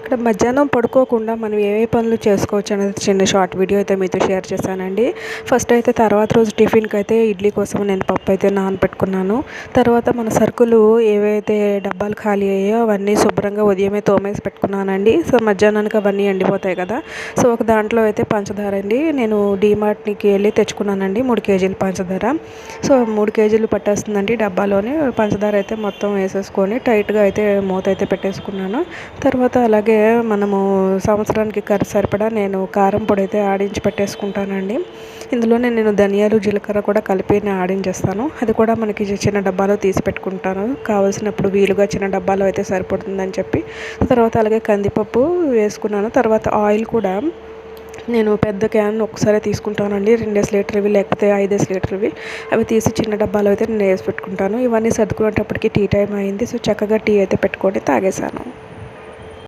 ఇక్కడ మధ్యాహ్నం పడుకోకుండా మనం ఏ పనులు చేసుకోవచ్చు అనేది చిన్న షార్ట్ వీడియో అయితే మీతో షేర్ చేశానండి. ఫస్ట్ అయితే తర్వాత రోజు టిఫిన్కి అయితే ఇడ్లీ కోసం నేను పప్పు అయితే నానబెట్టుకున్నాను. తర్వాత మన సరుకులు ఏవైతే డబ్బాలు ఖాళీ అయ్యాయో అవన్నీ శుభ్రంగా ఉదయమే తోమేసి పెట్టుకున్నానండి. సో మధ్యాహ్నానికి అవన్నీ ఎండిపోతాయి కదా. సో ఒక దాంట్లో అయితే పంచదార అండి నేను డీమార్ట్కి వెళ్ళి తెచ్చుకున్నానండి 3 కేజీలు పంచదార. సో 3 కేజీలు పట్టేస్తుందండి డబ్బాలోని. పంచదార అయితే మొత్తం వేసేసుకొని టైట్గా అయితే మూత అయితే పెట్టేసుకున్నాను. తర్వాత అలాగే మనము సంవత్సరానికి సరిపడా నేను కారం పొడి అయితే ఆడించి పెట్టేసుకుంటానండి. ఇందులోనే నేను ధనియాలు జీలకర్ర కూడా కలిపి ఆడించేస్తాను. అది కూడా మనకి చిన్న డబ్బాలో తీసి పెట్టుకుంటాను, కావాల్సినప్పుడు వీలుగా చిన్న డబ్బాలో అయితే సరిపడుతుందని చెప్పి. తర్వాత అలాగే కందిపప్పు వేసుకున్నాను. తర్వాత ఆయిల్ కూడా నేను పెద్ద క్యాన్ ఒకసారి తీసుకుంటానండి, 2 లీటర్వి లేకపోతే 5 లీటర్వి. అవి తీసి చిన్న డబ్బాలో అయితే నేను వేసి పెట్టుకుంటాను. ఇవన్నీ సర్దుకునేటప్పటికి టీ టైం అయింది. సో చక్కగా టీ అయితే పెట్టుకొని తాగేశాను.